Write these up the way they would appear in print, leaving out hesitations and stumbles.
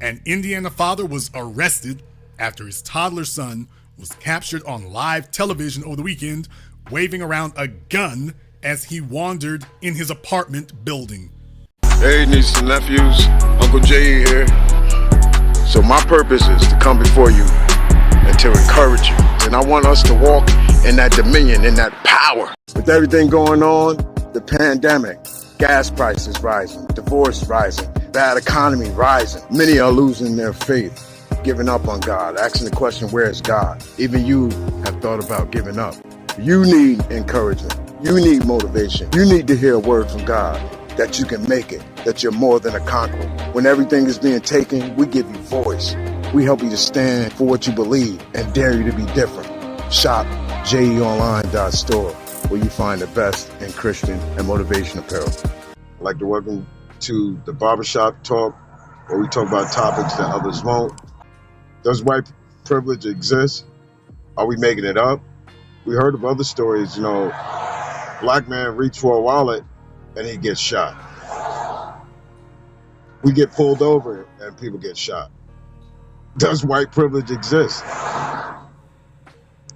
An Indiana father was arrested after his toddler son was captured on live television over the weekend waving around a gun as he wandered in his apartment building. Hey, nieces and nephews, Uncle Jay here. So my purpose is to come before you and to encourage you. And I want us to walk in that dominion, in that power. With everything going on, the pandemic, gas prices rising, divorce rising, bad economy rising. Many are losing their faith, giving up on God, asking the question, where is God? Even you have thought about giving up. You need encouragement. You need motivation. You need to hear a word from God that you can make it, that you're more than a conqueror. When everything is being taken, we give you voice. We help you to stand for what you believe and dare you to be different. Shop jeonline.store, where you find the best in Christian and motivation apparel. I'd like to welcome to the Barbershop Talk, where we talk about topics that others won't. Does white privilege exist? Are we making it up? We heard of other stories, black man reach for a wallet and he gets shot. We get pulled over and people get shot. Does white privilege exist? I'll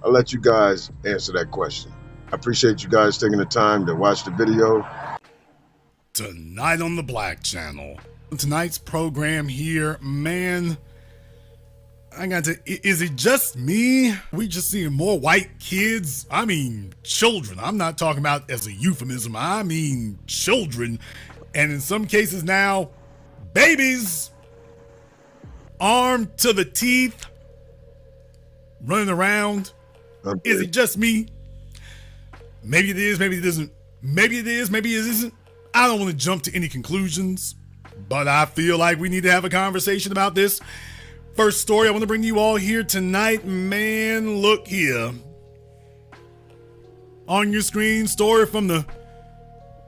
let you guys answer that question. I appreciate you guys taking the time to watch the video. Tonight on the Black Channel. Tonight's program here, man, I got to, is it just me? We just seeing more white kids? I mean, children. I'm not talking about as a euphemism. I mean, children. And in some cases now, babies, armed to the teeth, running around. Okay. Is it just me? Maybe it is, maybe it isn't. Maybe it is, maybe it isn't. I don't want to jump to any conclusions, but I feel like we need to have a conversation about this. First story I want to bring you all here tonight, man, look here. On your screen, story from the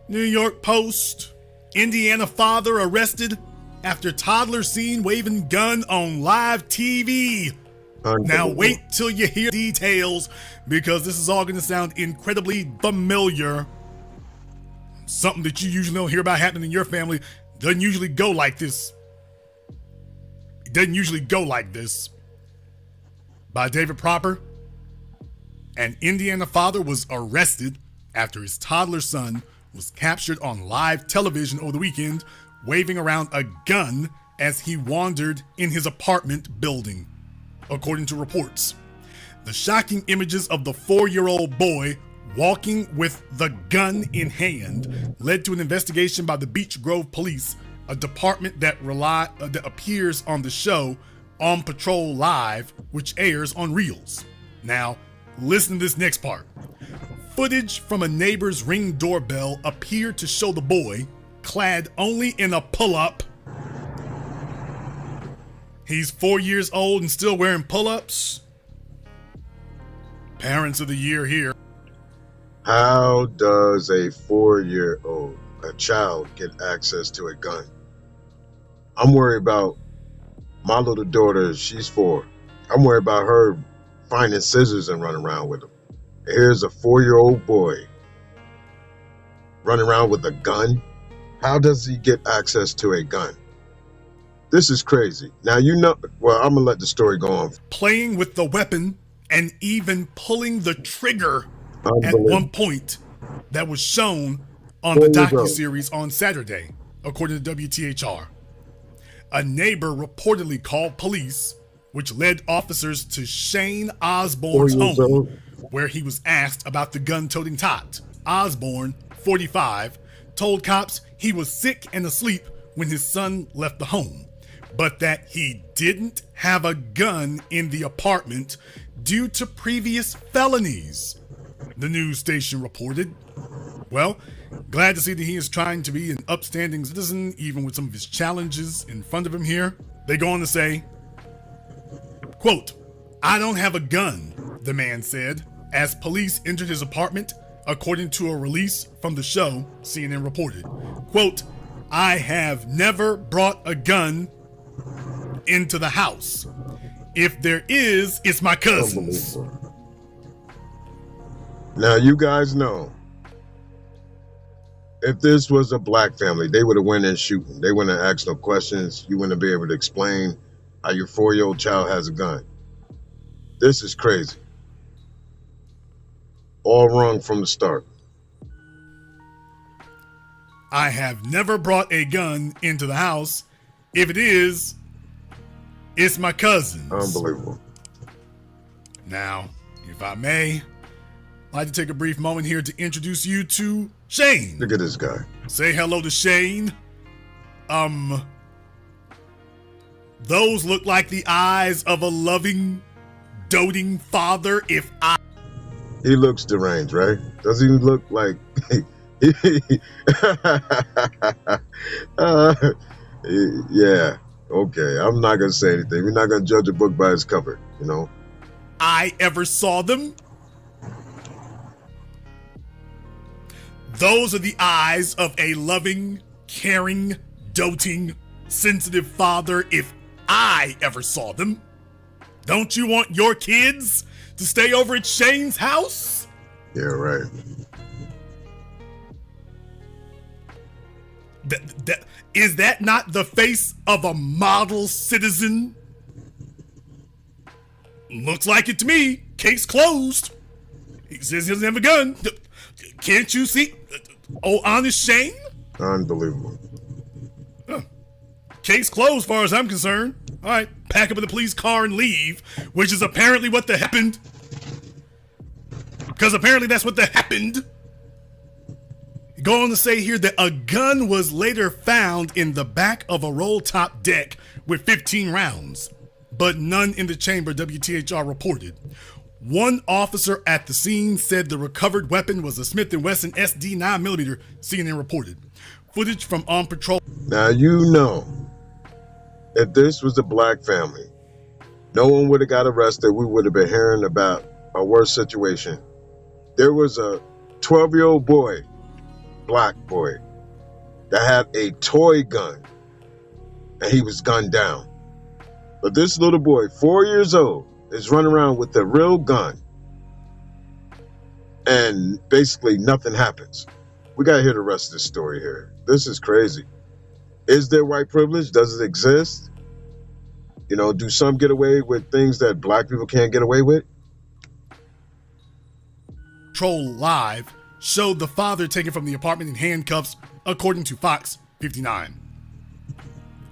New York Post. Indiana father arrested after toddler seen waving gun on live TV. Now wait till you hear details, because this is all going to sound incredibly familiar. Something that you usually don't hear about happening in your family. Doesn't usually go like this. It doesn't usually go like this. By David Proper. An Indiana father was arrested after his toddler son was captured on live television over the weekend waving around a gun as he wandered in his apartment building, according to reports. The shocking images of the 4-year-old boy walking with the gun in hand led to an investigation by the Beech Grove Police, a department that appears on the show On Patrol Live, which airs on Reels. Now, listen to this next part. Footage from a neighbor's Ring doorbell appeared to show the boy, clad only in a pull-up. He's 4 years old and still wearing pull-ups. Parents of the year here. How does a 4-year-old, a child, get access to a gun? I'm worried about my little daughter, she's 4. I'm worried about her finding scissors and running around with them. Here's a 4-year-old boy running around with a gun. How does he get access to a gun? This is crazy. Now, well, I'm gonna let the story go on. Playing with the weapon and even pulling the trigger at one point that was shown on the docuseries on Saturday, according to WTHR. A neighbor reportedly called police, which led officers to Shane Osborne's home, where he was asked about the gun-toting tot. Osborne, 45, told cops he was sick and asleep when his son left the home, but that he didn't have a gun in the apartment due to previous felonies, the news station reported. Well, glad to see that he is trying to be an upstanding citizen, even with some of his challenges in front of him here. They go on to say, quote, "I don't have a gun," the man said, as police entered his apartment, according to a release from the show, CNN reported. Quote, "I have never brought a gun into the house. If there is, it's my cousin's." Now, you guys know if this was a black family, they would have went in shooting. They wouldn't have asked no questions. You wouldn't be able to explain how your 4-year-old child has a gun. This is crazy. All wrong from the start. I have never brought a gun into the house. If it is, it's my cousin's. Unbelievable. Now, if I may, I'd like to take a brief moment here to introduce you to Shane. Look at this guy. Say hello to Shane. Those look like the eyes of a loving, doting father. He looks deranged, right? Does he look like... yeah, okay. I'm not going to say anything. We're not going to judge a book by its cover, you know? I ever saw them. Those are the eyes of a loving, caring, doting, sensitive father if I ever saw them. Don't you want your kids to stay over at Shane's house? Yeah, right. Is that not the face of a model citizen? Looks like it to me. Case closed. He says he doesn't have a gun. Can't you see? Oh, honest Shane? Unbelievable. Case closed, far as I'm concerned. All right, pack up in the police car and leave, which is apparently what happened. Because apparently that's what happened. Go on to say here that a gun was later found in the back of a roll-top deck with 15 rounds, but none in the chamber, WTHR reported. One officer at the scene said the recovered weapon was a Smith & Wesson SD 9mm, CNN reported. Footage from On Patrol. Now, you know, if this was a black family, no one would have got arrested. We would have been hearing about a worse situation. There was a 12-year-old boy, black boy, that had a toy gun, and he was gunned down. But this little boy, 4 years old, is running around with a real gun, and basically nothing happens. We gotta hear the rest of the story here. This is crazy. Is there white privilege? Does it exist? You know, do some get away with things that black people can't get away with? Troll Live showed the father taken from the apartment in handcuffs, according to Fox 59.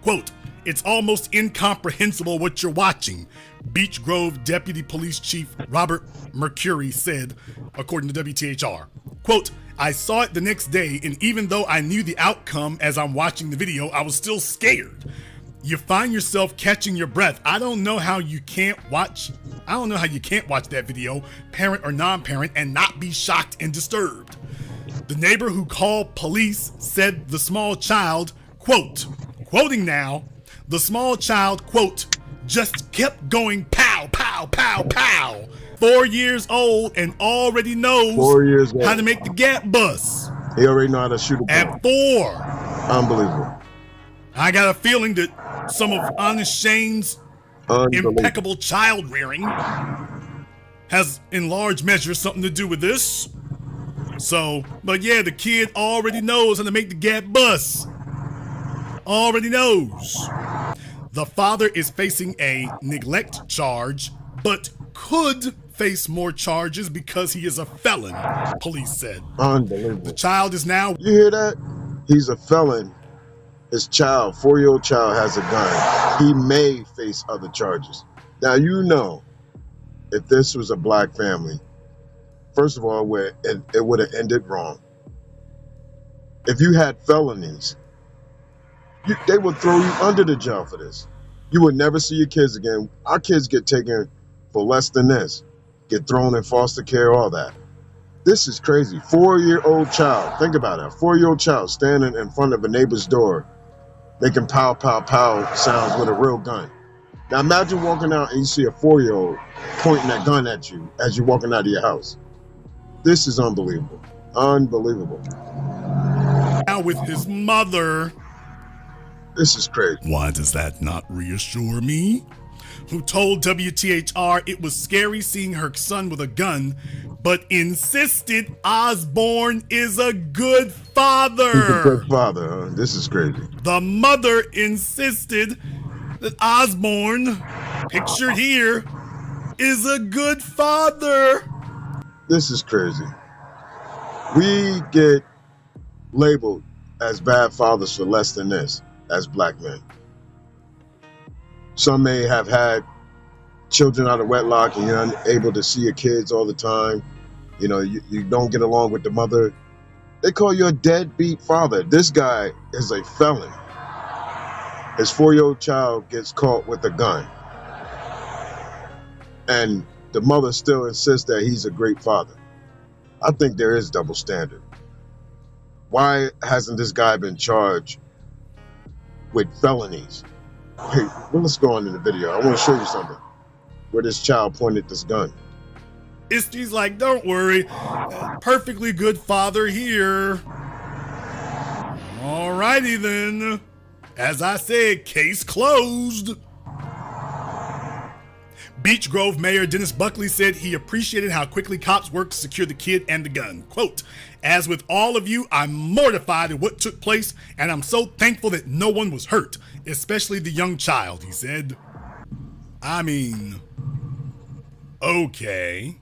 Quote, "It's almost incomprehensible what you're watching," Beech Grove Deputy Police Chief Robert Mercury said, according to WTHR. Quote, "I saw it the next day, and even though I knew the outcome as I'm watching the video, I was still scared. You find yourself catching your breath. I don't know how you can't watch that video, parent or non-parent, and not be shocked and disturbed." The neighbor who called police said the small child, quote, quoting now, the small child, quote, "just kept going pow, pow, pow, pow. 4 years old and already knows 4 years old. how to make the gap bust." He already know how to shoot a gun. At 4. Unbelievable. I got a feeling that some of Honest Shane's impeccable child rearing has in large measure something to do with this. So, but yeah, the kid already knows how to make the gap bust. Already knows. The father is facing a neglect charge, but could face more charges because he is a felon, police said. Unbelievable. The child is now... You hear that? He's a felon. His child, 4-year-old child, has a gun. He may face other charges. Now, you know, if this was a black family, first of all, it would have ended wrong. If you had felonies, they would throw you under the jail for this. You would never see your kids again. Our kids get taken for less than this, get thrown in foster care, all that. This is crazy. 4-year-old child, think about it. A 4-year-old child standing in front of a neighbor's door, making pow, pow, pow sounds with a real gun. Now imagine walking out and you see a 4-year-old pointing that gun at you as you're walking out of your house. This is unbelievable. Unbelievable. Now with his mother. This is crazy. Why does that not reassure me? who told WTHR it was scary seeing her son with a gun, but insisted Osborne is a good father. He's a good father, huh? This is crazy. The mother insisted that Osborne, pictured here, is a good father. This is crazy. We get labeled as bad fathers for less than this as black men. Some may have had children out of wedlock and you're unable to see your kids all the time. You know, you don't get along with the mother. They call you a deadbeat father. This guy is a felon. His 4-year-old child gets caught with a gun. And the mother still insists that he's a great father. I think there is double standard. Why hasn't this guy been charged with felonies? Hey, well, let's go on in the video. I want to show you something where this child pointed this gun. He's like, don't worry, perfectly good father here. Alrighty then. As I said, case closed. Beech Grove Mayor Dennis Buckley said he appreciated how quickly cops worked to secure the kid and the gun. Quote, as with all of you, I'm mortified at what took place, and I'm so thankful that no one was hurt, especially the young child, he said. I mean, okay.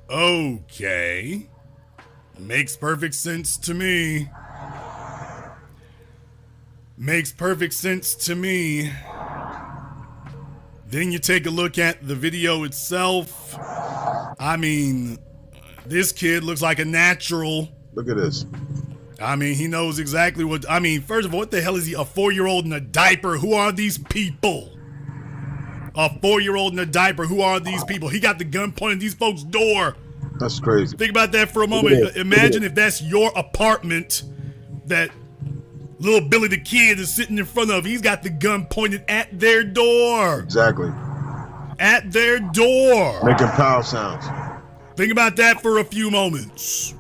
Okay. Makes perfect sense to me. Makes perfect sense to me. Then you take a look at the video itself. I mean, this kid looks like a natural. Look at this. I mean, he knows exactly what, I mean, first of all, what the hell is he, a 4-year-old in a diaper? Who are these people? A 4-year-old in a diaper, who are these people? He got the gun pointed at these folks' door. That's crazy. Think about that for a moment. Imagine if that's your apartment that little Billy the Kid is sitting in front of. He's got the gun pointed at their door. Exactly. At their door. Making pow sounds. Think about that for a few moments.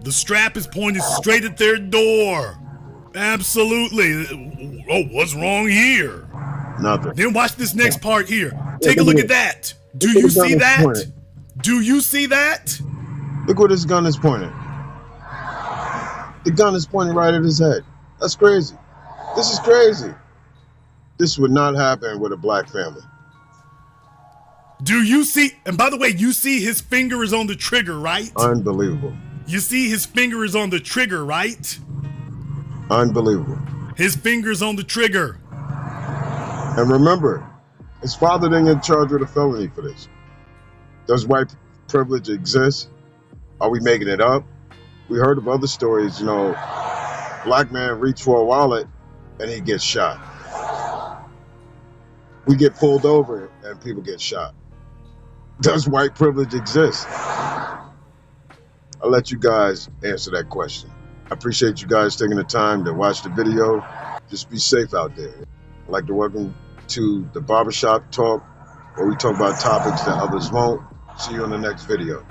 The strap is pointed straight at their door. Absolutely. Oh, what's wrong here? Nothing. Then watch this next part here. Take a look at that. Do you see that? Do you see that? Look where this gun is pointing. The gun is pointing right at his head. That's crazy. This is crazy. This would not happen with a black family. Do you see, and by the way, you see his finger is on the trigger, right? Unbelievable. You see his finger is on the trigger, right? Unbelievable. His finger's on the trigger. And remember, his father didn't get charged with a felony for this. Does white privilege exist? Are we making it up? We heard of other stories, you know, black man reach for a wallet and he gets shot. We get pulled over and people get shot. Does white privilege exist? I'll let you guys answer that question. I appreciate you guys taking the time to watch the video. Just be safe out there. I'd like to welcome to the Barbershop Talk, where we talk about topics that others won't. See you in the next video.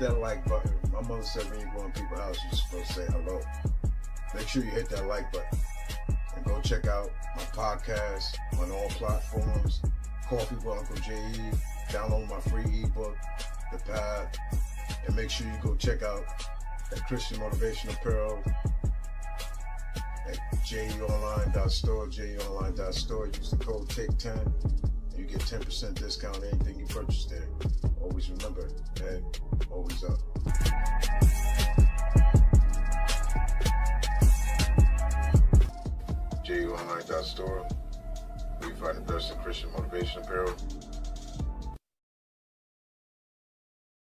That like button. My mother said when you go in people's house, you're supposed to say hello. Make sure you hit that like button and go check out my podcast on all platforms. Coffee with Uncle J.E. Download my free ebook, The Path, and make sure you go check out that Christian Motivation Apparel at jeonline.store. jeonline.store. Use the code TAKE10 and you get 10% discount on anything you purchase there. Always remember, head always up. jeonline.store, where you find the best in Christian motivation apparel.